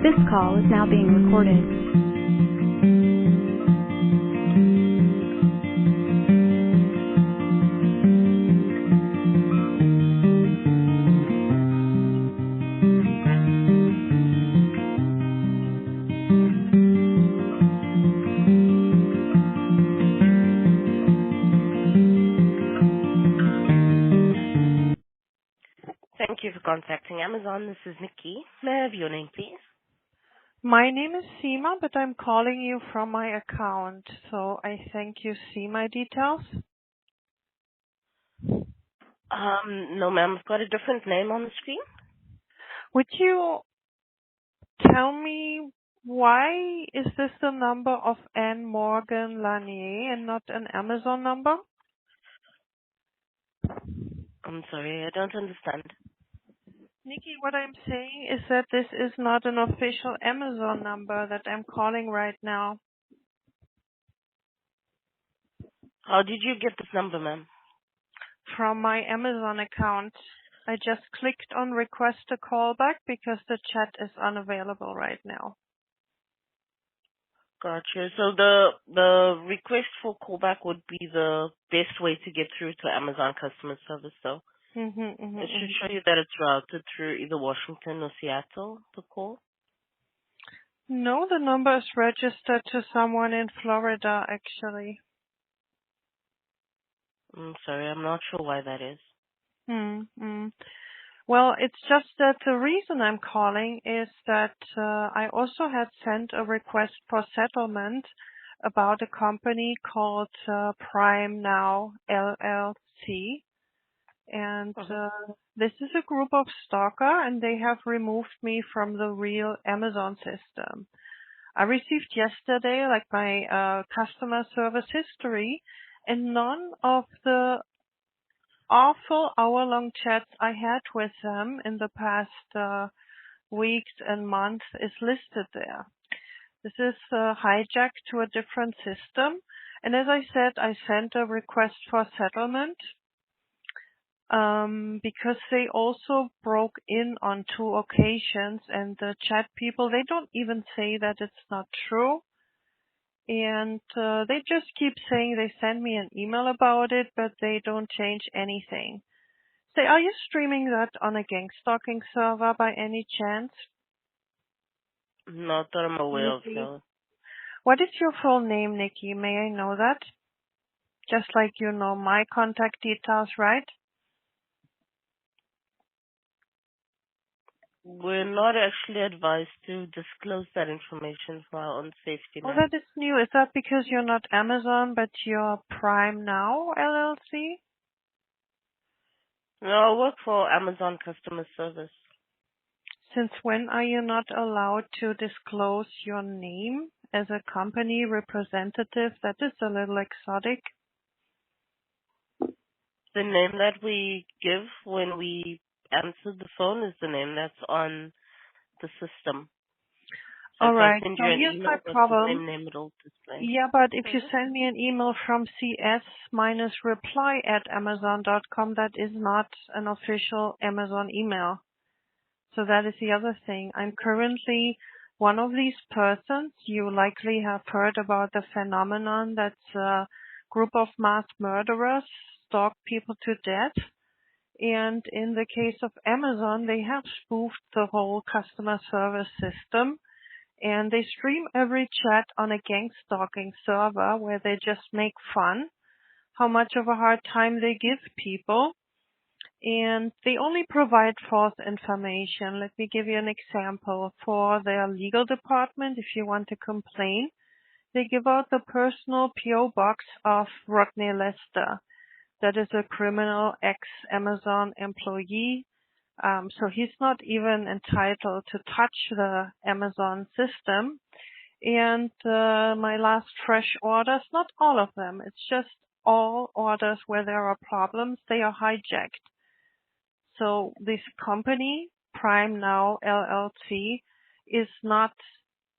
This call is now being recorded. Thank you for contacting Amazon. This is Nikki. May I have your name, please? My name is Seema, but I'm calling you from my account, so I think you see my details. No, ma'am. I've got a different name on the screen. Would you tell me why is this the number of Anne Morgan Lanier and not an Amazon number? I'm sorry, I don't understand. Nikki, what I'm saying is that this is not an official Amazon number that I'm calling right now. How did you get this number, ma'am? From my Amazon account. I just clicked on request a callback because the chat is unavailable right now. Gotcha. So the request for callback would be the best way to get through to Amazon customer service, though. It should show you that it's routed through either Washington or Seattle, the call. No, the number is registered to someone in Florida, actually. I'm sorry, I'm not sure why that is. Well, it's just that the reason I'm calling is that I also had sent a request for settlement about a company called Prime Now LLC. And this is a group of stalker, and they have removed me from the real Amazon system. I received yesterday, like my customer service history, and none of the awful hour-long chats I had with them in the past weeks and months is listed there. This is hijacked to a different system. And as I said, I sent a request for settlement because they also broke in on 2 occasions, and the chat people, they don't even say that it's not true. And they just keep saying they send me an email about it, but they don't change anything. Say, are you streaming that on a gang stalking server by any chance? Not that I'm aware of, Nikki? no. What is your full name, Nikki? May I know that? Just like you know my contact details, right? We're not actually advised to disclose that information for our own safety, Oh, ma'am. that is new. Is that because you're not Amazon, but you're Prime Now LLC? No, I work for Amazon customer service. Since when are you not allowed to disclose your name as a company representative? That is a little exotic. The name that we give when we answer the phone is the name that's on the system. So All if I right. send So you an here's my email, that's the problem. same name it'll display. Yeah, but if you send me an email from cs-reply@amazon.com, that is not an official Amazon email. So that is the other thing. I'm currently one of these persons. You likely have heard about the phenomenon that a group of mass murderers stalk people to death. And in the case of Amazon, they have spoofed the whole customer service system. And they stream every chat on a gang stalking server where they just make fun how much of a hard time they give people. And they only provide false information. Let me give you an example. For their legal department, if you want to complain, they give out the personal PO box of Rodney Lester. That is a criminal ex-Amazon employee. So he's not even entitled to touch the Amazon system. And my last fresh orders, not all of them, it's just all orders where there are problems, they are hijacked. So this company, Prime Now LLC, is not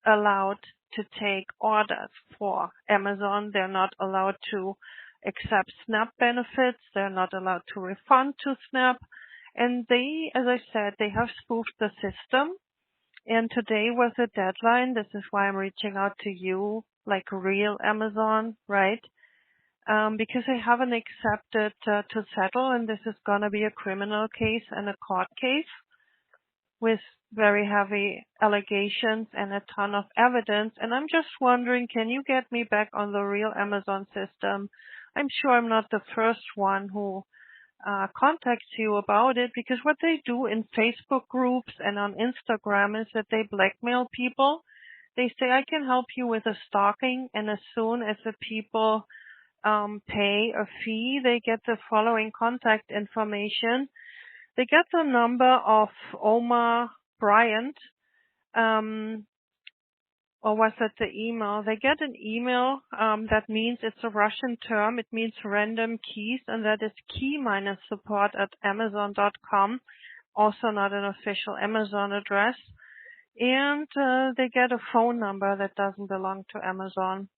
allowed to take orders for Amazon. They're not allowed to accept SNAP benefits. They're not allowed to refund to SNAP. And they, as I said, they have spoofed the system. And today was the deadline. This is why I'm reaching out to you, like real Amazon, right? Because I haven't accepted to settle, and this is going to be a criminal case and a court case with very heavy allegations and a ton of evidence. And I'm just wondering, can you get me back on the real Amazon system? I'm sure I'm not the first one who contacts you about it, because what they do in Facebook groups and on Instagram is that they blackmail people. They say, I can help you with a stalking, and as soon as the people pay a fee, they get the following contact information. They get the number of Omar Bryant, or was that the email? They get an email that means it's a Russian term. It means random keys, and that is key-support@amazon.com, also not an official Amazon address. And they get a phone number that doesn't belong to Amazon.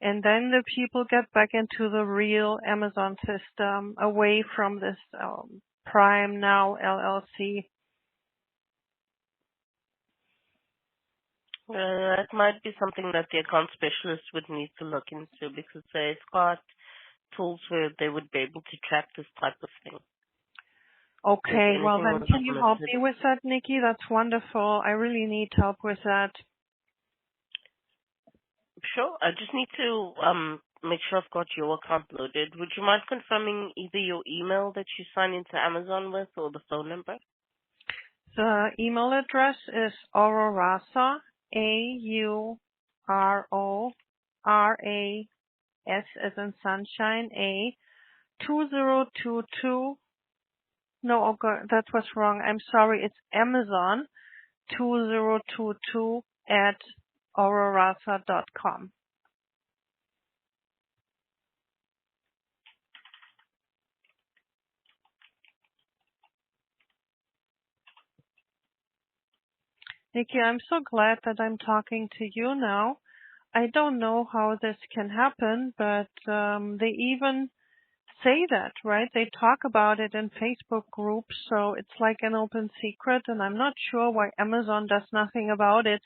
And then the people get back into the real Amazon system, away from this Prime Now LLC. That might be something that the account specialist would need to look into, because they've got tools where they would be able to track this type of thing. Okay, well then can you help me with that, Nikki? That's wonderful. I really need help with that. Sure. I just need to make sure I've got your account loaded. Would you mind confirming either your email that you sign into Amazon with or the phone number? The email address is Aurorasa, AURORAS as in sunshine, 2022. No, okay, that was wrong. I'm sorry. It's Amazon 2022 at aurorasa.com. Nikki, I'm so glad that I'm talking to you now. I don't know how this can happen, but they even say that, right? They talk about it in Facebook groups, so it's like an open secret, and I'm not sure why Amazon does nothing about it.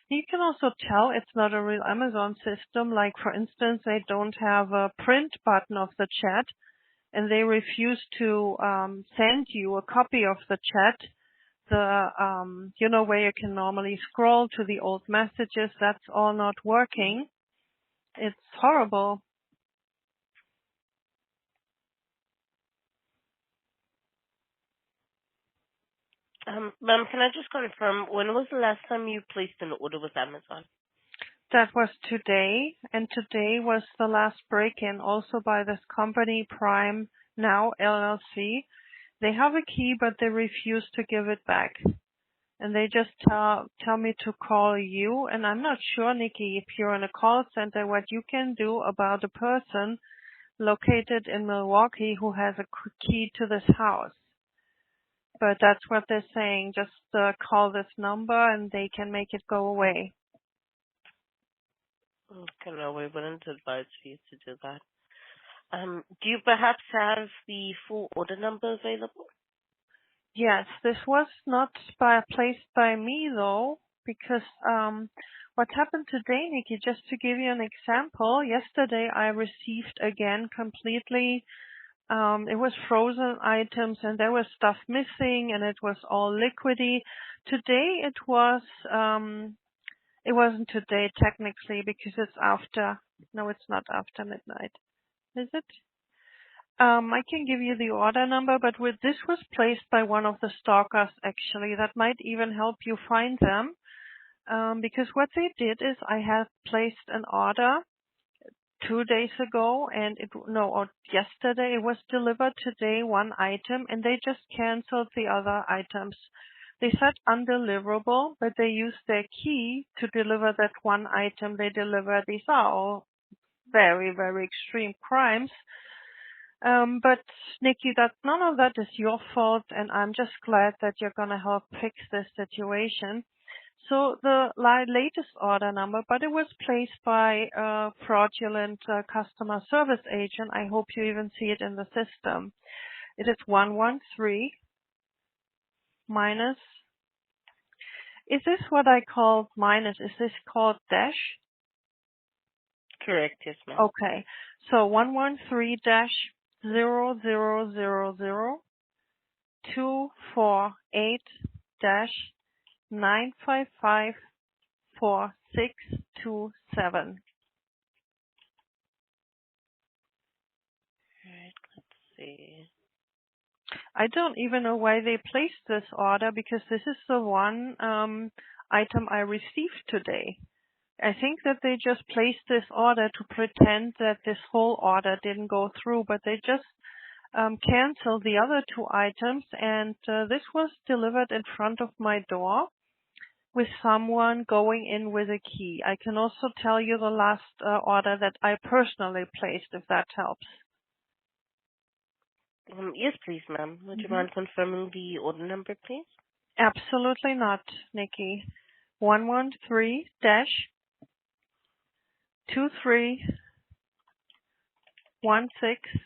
You can also tell it's not a real Amazon system. Like, for instance, they don't have a print button of the chat, and they refuse to send you a copy of the chat. Where you can normally scroll to the old messages, that's all not working. It's horrible. Ma'am, can I just confirm, when was the last time you placed an order with Amazon? That was today, and today was the last break-in also by this company, Prime Now LLC. They have a key, but they refuse to give it back. And they just tell me to call you. And I'm not sure, Nikki, if you're in a call center, what you can do about a person located in Milwaukee who has a key to this house. But that's what they're saying. Just call this number and they can make it go away. Okay, no, we wouldn't advise for you to do that. Do you perhaps have the full order number available? Yes, this was not placed by me though, because what happened today, Nikki, just to give you an example, yesterday I received again completely, it was frozen items and there was stuff missing and it was all liquidy. Today it wasn't today technically because it's not after midnight. Is it? I can give you the order number, but this was placed by one of the stalkers, actually. That might even help you find them. Because what they did is I had placed an order 2 days ago or yesterday. It was delivered today, one item, and they just canceled the other items. They said undeliverable, but they used their key to deliver that one item they delivered. These are all very, very extreme crimes. But Nikki, none of that is your fault, and I'm just glad that you're going to help fix this situation. So the latest order number, but it was placed by a fraudulent customer service agent. I hope you even see it in the system. It is 113 minus Is this what I called minus? Is this called dash? Correct, yes, ma'am. Okay. So 113 dash 0000 248 dash 955 4627. Alright, let's see. I don't even know why they placed this order because this is the one item I received today. I think that they just placed this order to pretend that this whole order didn't go through, but they just canceled the other two items, and this was delivered in front of my door with someone going in with a key. I can also tell you the last order that I personally placed, if that helps. Yes, please, ma'am. Would you mind confirming the order number, please? Absolutely not, Nikki. 113 dash 2316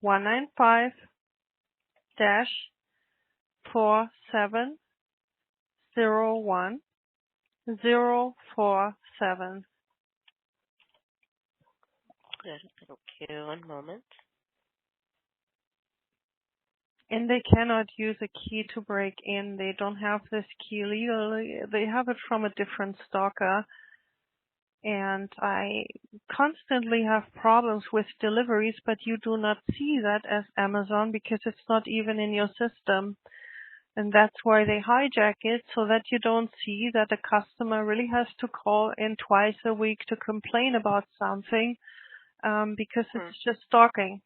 195 dash 4701 047. Good, thank you. One moment. And they cannot use a key to break in. They don't have this key legally. They have it from a different stalker. And I constantly have problems with deliveries, but you do not see that as Amazon because it's not even in your system. And that's why they hijack it, so that you don't see that a customer really has to call in twice a week to complain about something, because it's just stalking.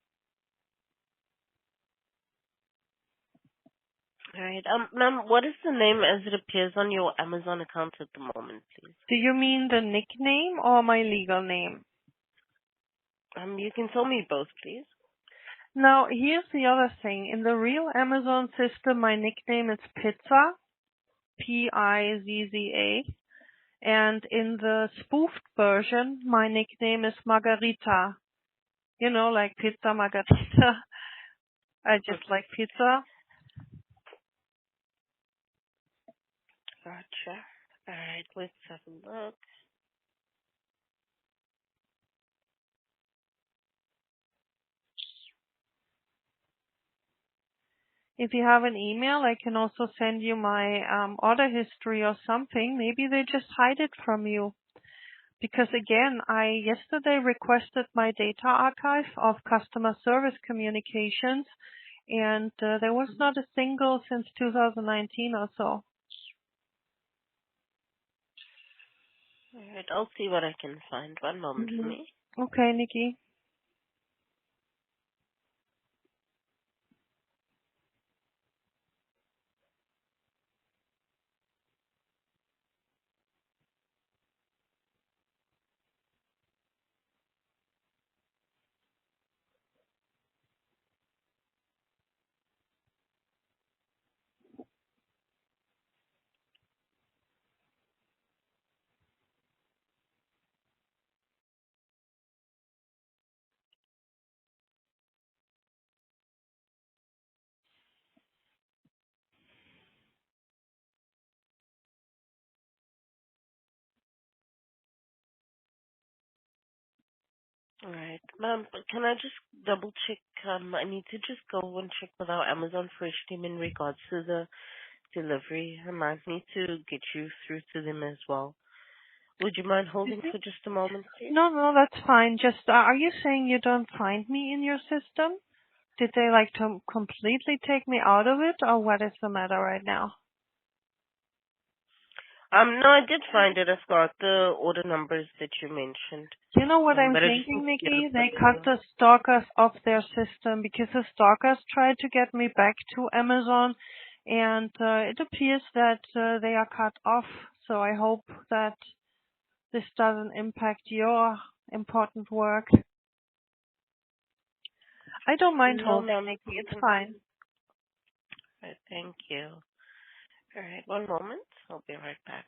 All right. Ma'am, what is the name as it appears on your Amazon account at the moment, please? Do you mean the nickname or my legal name? You can tell me both, please. Now, here's the other thing. In the real Amazon system, my nickname is Pizza, Pizza. And in the spoofed version, my nickname is Margarita. You know, like Pizza Margarita. I just like pizza. Gotcha. All right, let's have a look. If you have an email, I can also send you my order history or something. Maybe they just hide it from you. Because again, I yesterday requested my data archive of customer service communications, and there was not a single since 2019 or so. All right, I'll see what I can find. One moment for me. Okay, Nikki. All right, ma'am, can I just double check? I need to just go and check with our Amazon Fresh team in regards to the delivery. I might need to get you through to them as well. Would you mind holding for just a moment, please? No, that's fine. Just, are you saying you don't find me in your system? Did they like to completely take me out of it, or what is the matter right now? No, I did find it. I've got the order numbers that you mentioned. You know what I'm But I just thinking, need to get Nikki? it They from cut you. the stalkers off their system because the stalkers tried to get me back to Amazon, and it appears that they are cut off. So I hope that this doesn't impact your important work. I don't mind No, holding, ma'am. Nikki. It's fine. Right, thank you. All right, one moment. I'll be right back.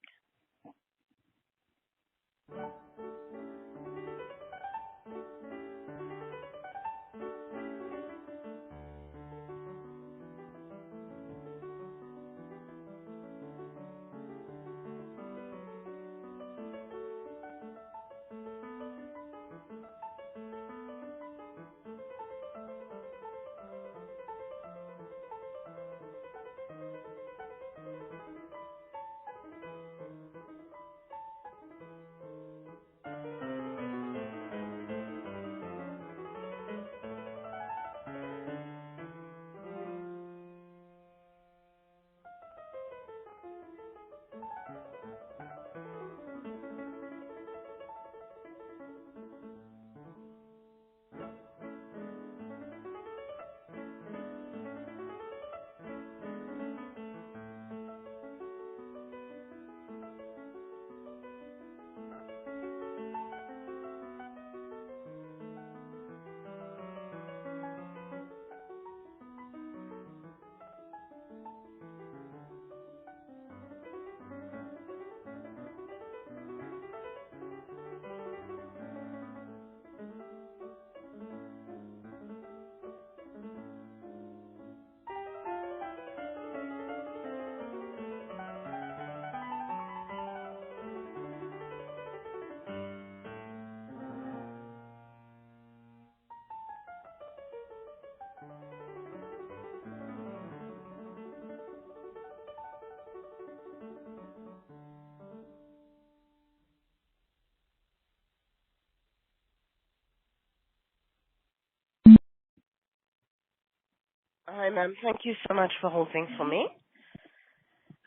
Hi, ma'am. Thank you so much for holding for me.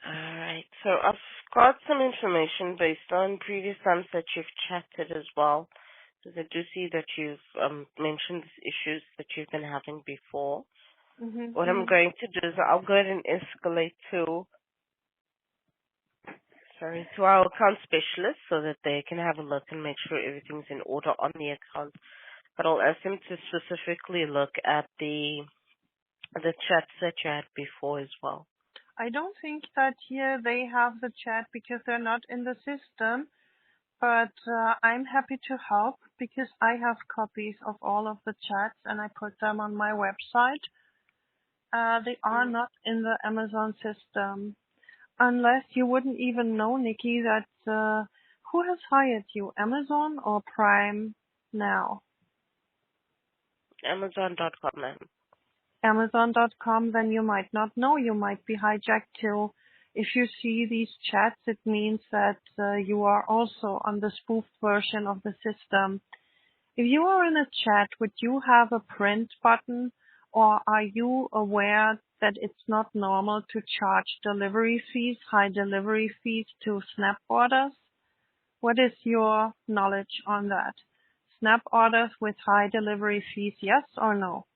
All right. So I've got some information based on previous times that you've chatted as well. Because I do see that you've mentioned issues that you've been having before. What I'm going to do is I'll go ahead and escalate to our account specialist so that they can have a look and make sure everything's in order on the account. But I'll ask them to specifically look at the chats that you had before as well. I don't think that here they have the chat because they're not in the system, but I'm happy to help because I have copies of all of the chats and I put them on my website. They are not in the Amazon system. Unless you wouldn't even know, Nikki, that who has hired you, Amazon or Prime now? Amazon.com, ma'am. Amazon.com, then you might not know. You might be hijacked too. If you see these chats, it means that you are also on the spoofed version of the system. If you are in a chat, would you have a print button, or are you aware that it's not normal to charge delivery fees, high delivery fees to Snap orders? What is your knowledge on that? Snap orders with high delivery fees, yes or no?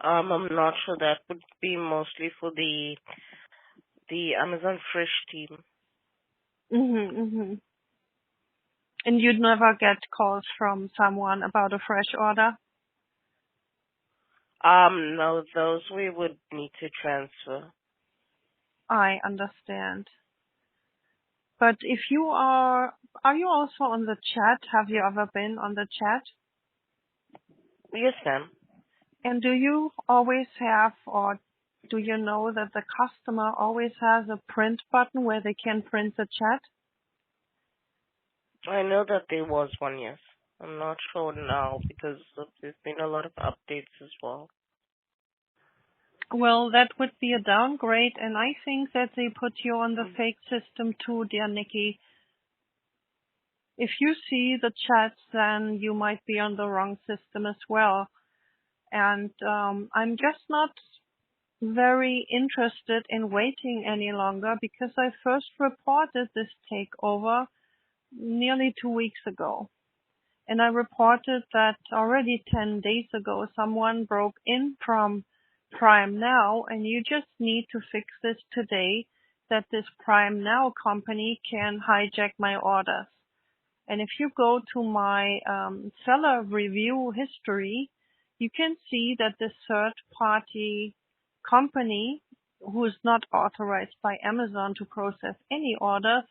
I'm not sure. That would be mostly for the Amazon Fresh team. And you'd never get calls from someone about a fresh order? No, those we would need to transfer. I understand. But if you are you also on the chat? Have you ever been on the chat? Yes, ma'am. And do you always have, or do you know that the customer always has a print button where they can print the chat? I know that there was one, yes. I'm not sure now because there's been a lot of updates as well. Well, that would be a downgrade, and I think that they put you on the fake system too, dear Nikki. If you see the chats, then you might be on the wrong system as well. And I'm just not very interested in waiting any longer because I first reported this takeover nearly 2 weeks ago. And I reported that already 10 days ago someone broke in from Prime Now, and you just need to fix this today, that this Prime Now company can hijack my orders. And if you go to my seller review history, you can see that this third-party company, who is not authorized by Amazon to process any orders,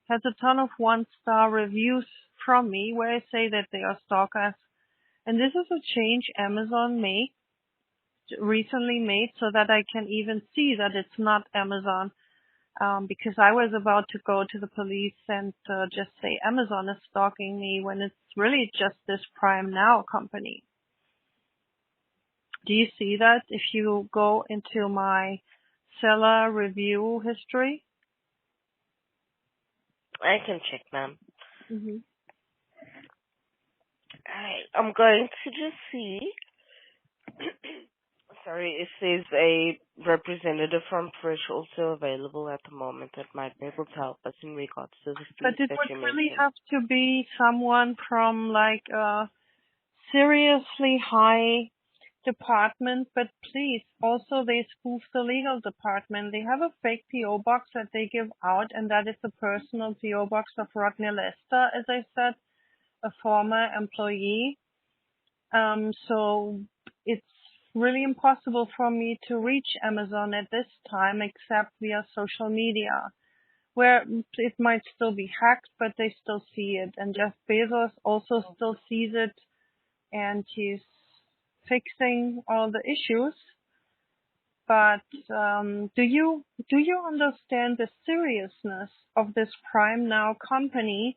has a ton of one-star reviews from me where I say that they are stalkers. And this is a change Amazon recently made so that I can even see that it's not Amazon. Because I was about to go to the police and just say Amazon is stalking me when it's really just this Prime Now company. Do you see that if you go into my seller review history? I can check, ma'am. Mm-hmm. Alright, I'm going to just see. Sorry, it says a representative from Fresh also available at the moment that might be able to help us in regards to the fees But it that would you really mentioned. have to be someone from like a seriously high department, but please, also they spoof the legal department. They have a fake PO box that they give out, and that is the personal PO box of Rodney Lester, as I said, a former employee. So it's really impossible for me to reach Amazon at this time except via social media, where it might still be hacked, but they still see it. And Jeff Bezos also still sees it, and he's fixing all the issues. But do you understand the seriousness of this Prime Now company,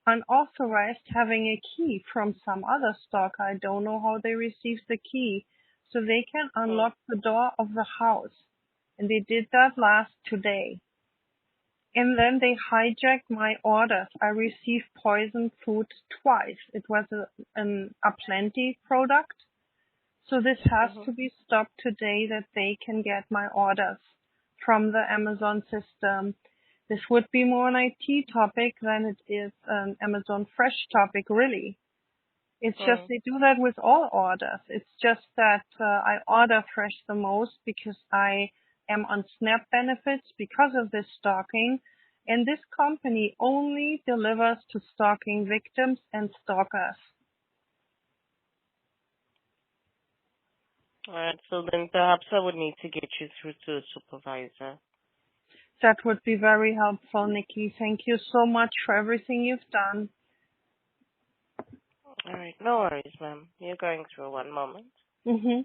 unauthorized, having a key from some other stalker? I don't know how they received the key, so they can unlock the door of the house, and they did that today. And then they hijacked my orders. I received poisoned food twice. It was a Plenty product. So this has to be stopped today that they can get my orders from the Amazon system. This would be more an IT topic than it is an Amazon Fresh topic, really. It's just they do that with all orders. It's just that I order fresh the most because I am on SNAP benefits because of this stalking. And this company only delivers to stalking victims and stalkers. All right, so then perhaps I would need to get you through to a supervisor. That would be very helpful, Nikki. Thank you so much for everything you've done. All right, no worries, ma'am. You're going through one moment. Mm-hmm.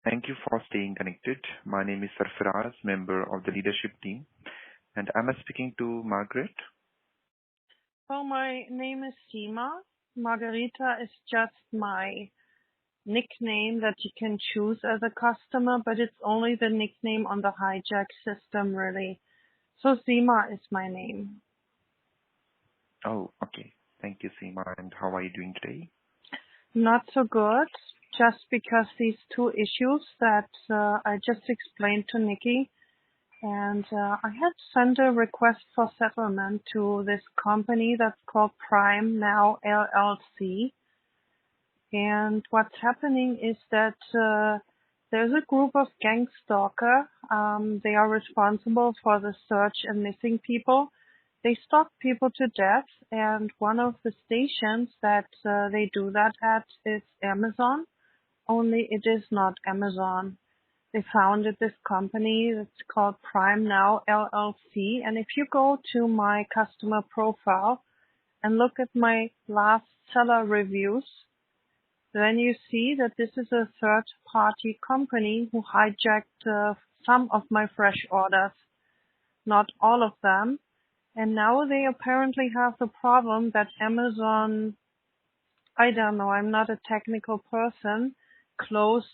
Thank you for staying connected. My name is Sarfaraz, member of the leadership team, and am I speaking to Margaret? Well, my name is Seema. Margarita is just my nickname that you can choose as a customer, but it's only the nickname on the hijack system, really. So Seema is my name. Oh, okay. Thank you, Seema. And how are you doing today? Not so good. just because these two issues that I just explained to Nikki. And I had sent a request for settlement to this company that's called Prime Now LLC. And what's happening is that there's a group of gang stalker. They are responsible for the search and missing people. They stalk people to death, and one of the stations that they do that at is Amazon, only it is not Amazon. They founded this company that's called Prime Now LLC, and if you go to my customer profile and look at my last seller reviews, then you see that this is a third-party company who hijacked some of my fresh orders, not all of them. And now they apparently have the problem that Amazon, I don't know, I'm not a technical person, closed,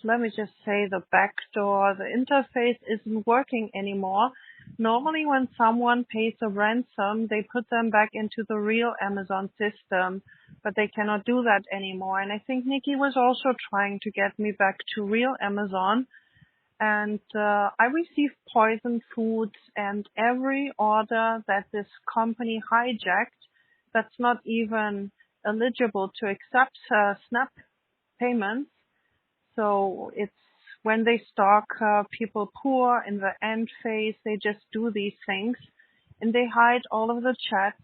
let me just say, the back door. The interface isn't working anymore. Normally when someone pays a ransom, they put them back into the real Amazon system, but they cannot do that anymore. And I think Nikki was also trying to get me back to real Amazon. And I received poison foods, and every order that this company hijacked that's not even eligible to accept SNAP payments. So it's when they stalk people poor in the end phase, they just do these things. And they hide all of the chats,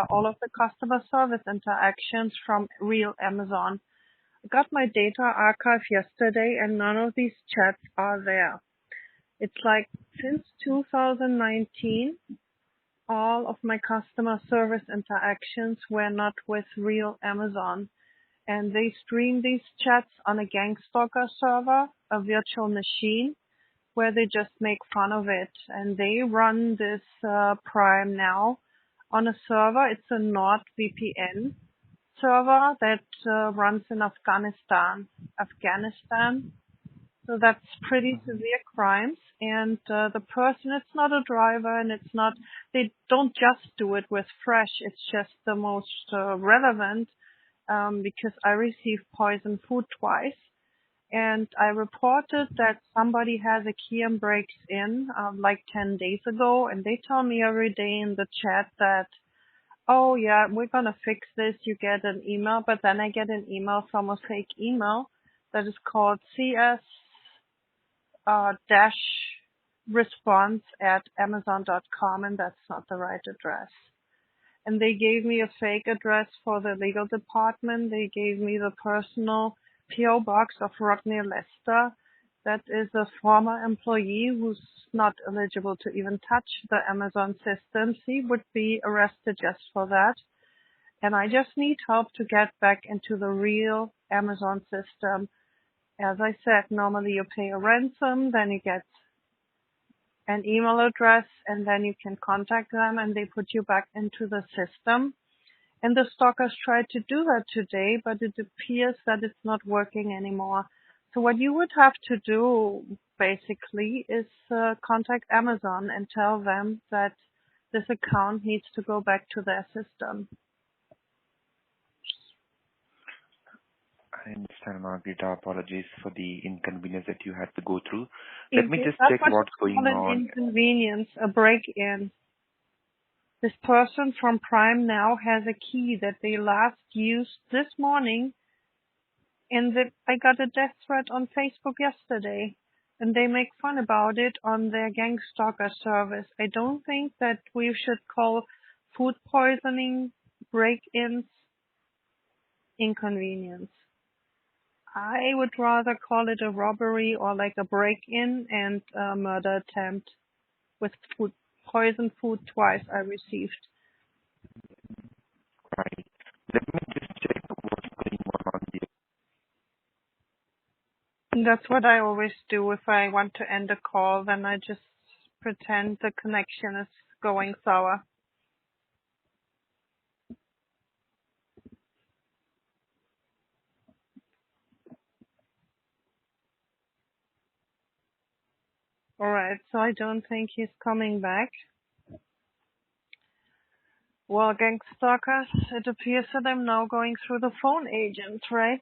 all of the customer service interactions from real Amazon. I got my data archive yesterday and none of these chats are there. It's like since 2019, all of my customer service interactions were not with real Amazon. And they stream these chats on a Gangstalker server, a virtual machine, where they just make fun of it. And they run this Prime Now on a server. It's a NordVPN server that runs in Afghanistan. So that's pretty severe crimes. And the person, it's not a driver, and it's not, they don't just do it with fresh. It's just the most relevant because I received poison food twice. And I reported that somebody has a key and breaks in like 10 days ago, and they tell me every day in the chat that, oh yeah, we're gonna fix this, you get an email, but then I get an email from a fake email that is called CS dash response at amazon.com, and that's not the right address. And they gave me a fake address for the legal department. They gave me the personal PO box of Rodney Lester. That is a former employee who's not eligible to even touch the Amazon systems. He would be arrested just for that. And I just need help to get back into the real Amazon system. As I said, normally you pay a ransom, then you get an email address, and then you can contact them and they put you back into the system. And the stalkers tried to do that today, but it appears that it's not working anymore. So what you would have to do, basically, is contact Amazon and tell them that this account needs to go back to their system. I understand, Margarita. Apologies for the inconvenience that you had to go through. Let me just check That's what's going on. An inconvenience, a break-in. This person from Prime Now has a key that they last used this morning, and that I got a death threat on Facebook yesterday, and they make fun about it on their Gangstalker service. I don't think that we should call food poisoning break-ins inconvenience. I would rather call it a robbery or like a break-in and a murder attempt with poison food twice I received. Right. Let me just check what's going on here. That's what I always do if I want to end a call. Then I just pretend the connection is going sour. Alright, so I don't think he's coming back. Well, Gangstalkers, it appears that I'm now going through the phone agent, right?